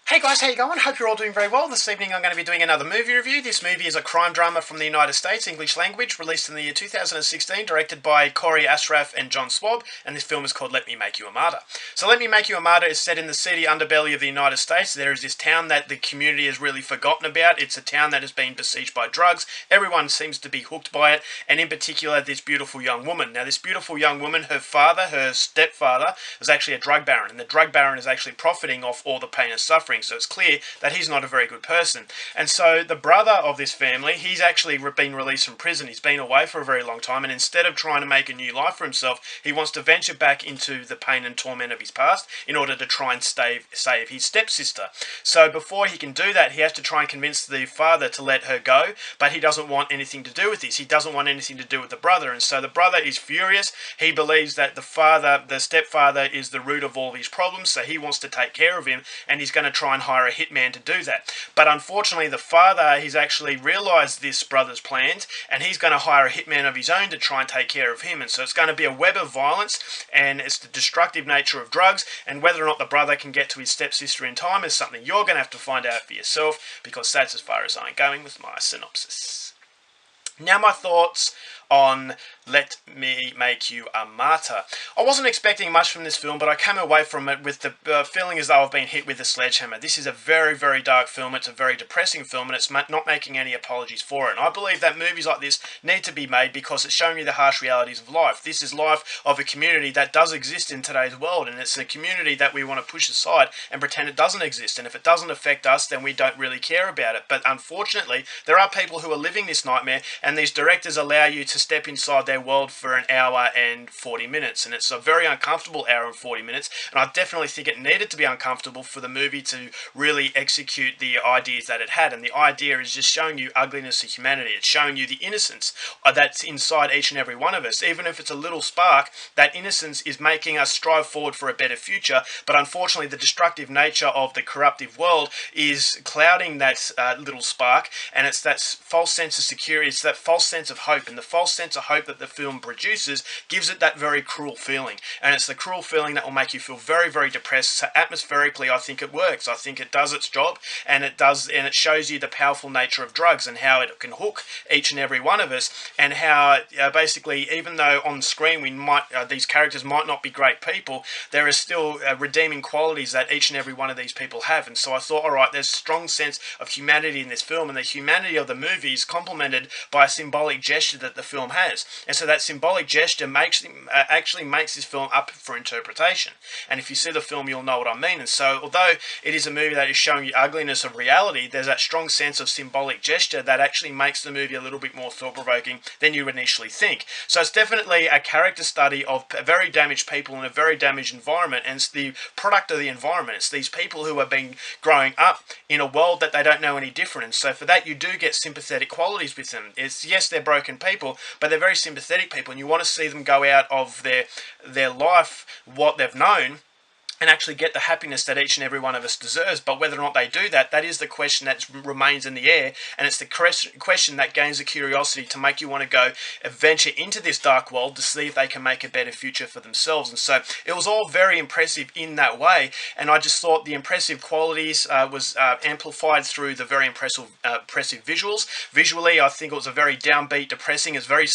Hey guys, how you going? Hope you're all doing very well. This evening I'm going to be doing another movie review. This movie is a crime drama from the United States, English language, released in the year 2016, directed by Corey Ashraf and John Swab, and this film is called Let Me Make You a Martyr. So Let Me Make You a Martyr is set in the seedy underbelly of the United States. There is this town that the community has really forgotten about. It's a town that has been besieged by drugs. Everyone seems to be hooked by it, and in particular this beautiful young woman. Now this beautiful young woman, her father, her stepfather, is actually a drug baron, and the drug baron is actually profiting off all the pain and suffering, so it's clear that he's not a very good person. And so the brother of this family, he's actually been released from prison. He's been away for a very long time, and instead of trying to make a new life for himself, he wants to venture back into the pain and torment of his past in order to try and save his stepsister. So before he can do that, he has to try and convince the father to let her go, but he doesn't want anything to do with this. He doesn't want anything to do with the brother, and so the brother is furious. He believes that the stepfather is the root of all these problems, so he wants to take care of him, and he's going to try and hire a hitman to do that. But unfortunately the father, he's actually realised this brother's plans, and he's going to hire a hitman of his own to try and take care of him. And so it's going to be a web of violence, and it's the destructive nature of drugs, and whether or not the brother can get to his stepsister in time is something you're going to have to find out for yourself, because that's as far as I'm going with my synopsis. Now my thoughts on Let Me Make You a Martyr. I wasn't expecting much from this film, but I came away from it with the feeling as though I've been hit with a sledgehammer. This is a very, very dark film. It's a very depressing film, and it's not making any apologies for it. And I believe that movies like this need to be made because it's showing you the harsh realities of life. This is life of a community that does exist in today's world, and it's a community that we want to push aside and pretend it doesn't exist. And if it doesn't affect us, then we don't really care about it. But unfortunately, there are people who are living this nightmare, and these directors allow you to step inside their world for an hour and 40 minutes, and it's a very uncomfortable hour and 40 minutes, and I definitely think it needed to be uncomfortable for the movie to really execute the ideas that it had. And the idea is just showing you ugliness of humanity. It's showing you the innocence that's inside each and every one of us. Even if it's a little spark, that innocence is making us strive forward for a better future, but unfortunately the destructive nature of the corruptive world is clouding that little spark, and it's that false sense of security, it's that false sense of hope, and the false sense of hope that the film produces gives it that very cruel feeling. And it's the cruel feeling that will make you feel very, very depressed. So atmospherically, I think it works. I think it does its job, and it shows you the powerful nature of drugs and how it can hook each and every one of us, and how basically, even though on screen these characters might not be great people, there is still redeeming qualities that each and every one of these people have. And so I thought, all right, there's a strong sense of humanity in this film, and the humanity of the movie is complemented by a symbolic gesture that the film has. And so that symbolic gesture actually makes this film up for interpretation. And if you see the film, you'll know what I mean. And so although it is a movie that is showing you ugliness of reality, there's that strong sense of symbolic gesture that actually makes the movie a little bit more thought-provoking than you would initially think. So it's definitely a character study of very damaged people in a very damaged environment, and it's the product of the environment. It's these people who have been growing up in a world that they don't know any different. And so for that, you do get sympathetic qualities with them. Yes, they're broken people, but they're very sympathetic people, and you want to see them go out of their life, what they've known, and actually get the happiness that each and every one of us deserves. But whether or not they do that, that is the question that remains in the air, and it's the question that gains the curiosity to make you want to go venture into this dark world to see if they can make a better future for themselves. And so it was all very impressive in that way, and I just thought the impressive qualities was amplified through the very impressive visuals. Visually, I think it was a very downbeat, depressing, it's very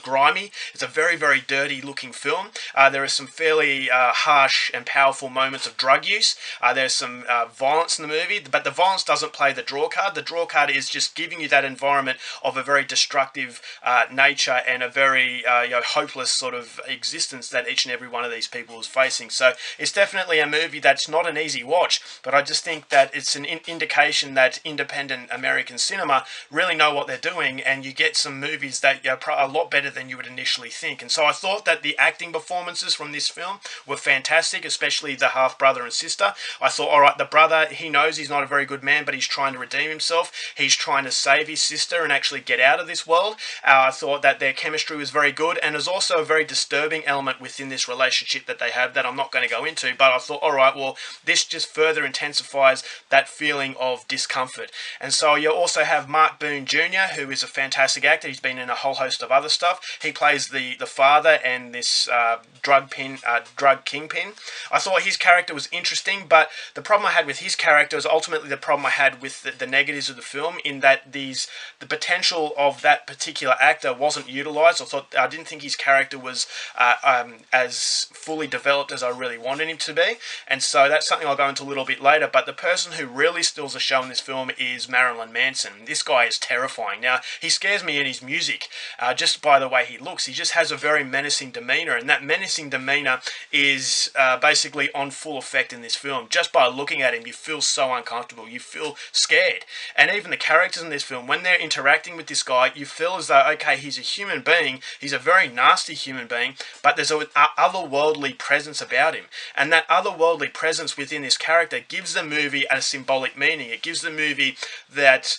grimy, it's a very, very dirty looking film. There are some fairly harsh and powerful moments of drug use. There's some violence in the movie, but the violence doesn't play the draw card. The draw card is just giving you that environment of a very destructive nature and a very hopeless sort of existence that each and every one of these people is facing. So it's definitely a movie that's not an easy watch, but I just think that it's an indication that independent American cinema really know what they're doing, and you get some movies that are a lot better than you would initially think. And so I thought that the acting performances from this film were fantastic, especially the half brother and sister. I thought, all right, the brother, he knows he's not a very good man, but he's trying to redeem himself. He's trying to save his sister and actually get out of this world. I thought that their chemistry was very good, and there's also a very disturbing element within this relationship that they have that I'm not going to go into, but I thought, all right, well, this just further intensifies that feeling of discomfort. And so you also have Mark Boone Jr., who is a fantastic actor. He's been in a whole host of other stuff. He plays the father and this drug kingpin. I thought thought his character was interesting, but the problem I had with his character is ultimately the problem I had with the negatives of the film, in that the potential of that particular actor wasn't utilised. I didn't think his character was as fully developed as I really wanted him to be, and so that's something I'll go into a little bit later. But the person who really steals the show in this film is Marilyn Manson. This guy is terrifying. Now, he scares me in his music, just by the way he looks. He just has a very menacing demeanour, and that menacing demeanour is basically on full effect in this film. Just by looking at him, you feel so uncomfortable. You feel scared. And even the characters in this film, when they're interacting with this guy, you feel as though, okay, he's a human being. He's a very nasty human being, but there's an otherworldly presence about him. And that otherworldly presence within this character gives the movie a symbolic meaning. It gives the movie that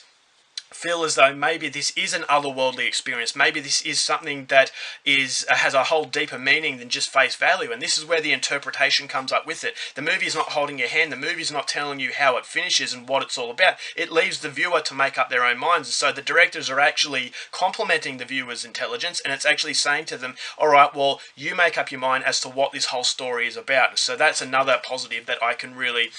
feel as though maybe this is an otherworldly experience. Maybe this is something that has a whole deeper meaning than just face value. And this is where the interpretation comes up with it. The movie is not holding your hand. The movie is not telling you how it finishes and what it's all about. It leaves the viewer to make up their own minds. So the directors are actually complimenting the viewer's intelligence, and it's actually saying to them, all right, well, you make up your mind as to what this whole story is about. So that's another positive that I can really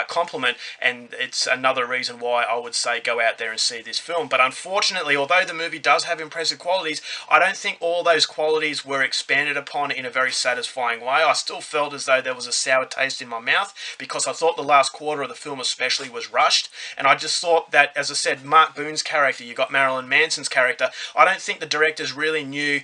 compliment, and it's another reason why I would say go out there and see this film. But unfortunately, although the movie does have impressive qualities, I don't think all those qualities were expanded upon in a very satisfying way. I still felt as though there was a sour taste in my mouth, because I thought the last quarter of the film especially was rushed, and I just thought that, as I said, Mark Boone's character, you got Marilyn Manson's character, I don't think the directors really knew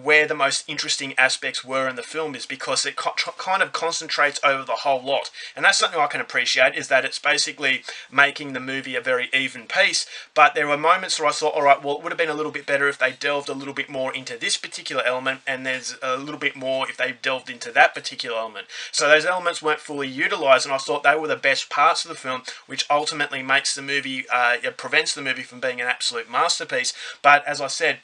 where the most interesting aspects were in the film, is because it kind of concentrates over the whole lot. And that's something I can appreciate, is that it's basically making the movie a very even piece. But there were moments where I thought, all right, well, it would have been a little bit better if they delved a little bit more into this particular element, and there's a little bit more if they delved into that particular element. So those elements weren't fully utilised, and I thought they were the best parts of the film, which ultimately makes the movie, prevents the movie from being an absolute masterpiece. But as I said,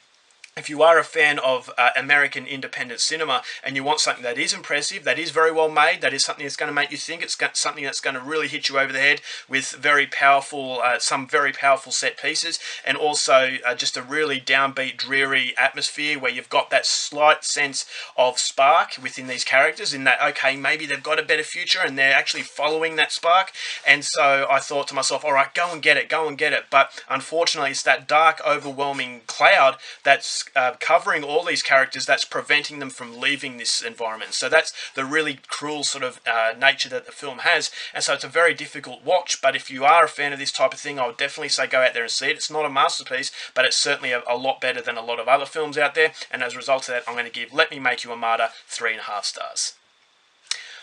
if you are a fan of American independent cinema and you want something that is impressive, that is very well made, that is something that's going to make you think, it's got something that's going to really hit you over the head with very powerful, some very powerful set pieces, and also just a really downbeat, dreary atmosphere where you've got that slight sense of spark within these characters, in that, okay, maybe they've got a better future and they're actually following that spark. And so I thought to myself, all right, go and get it, go and get it. But unfortunately, it's that dark, overwhelming cloud that's covering all these characters that's preventing them from leaving this environment. So that's the really cruel sort of nature that the film has, and so it's a very difficult watch. But if you are a fan of this type of thing, I would definitely say go out there and see it. It's not a masterpiece, but it's certainly a lot better than a lot of other films out there, and as a result of that, I'm going to give Let Me Make You a Martyr 3.5 stars.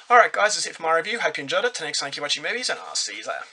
Alright guys, that's it for my review. Hope you enjoyed it. Till next time, keep watching movies, and I'll see you there.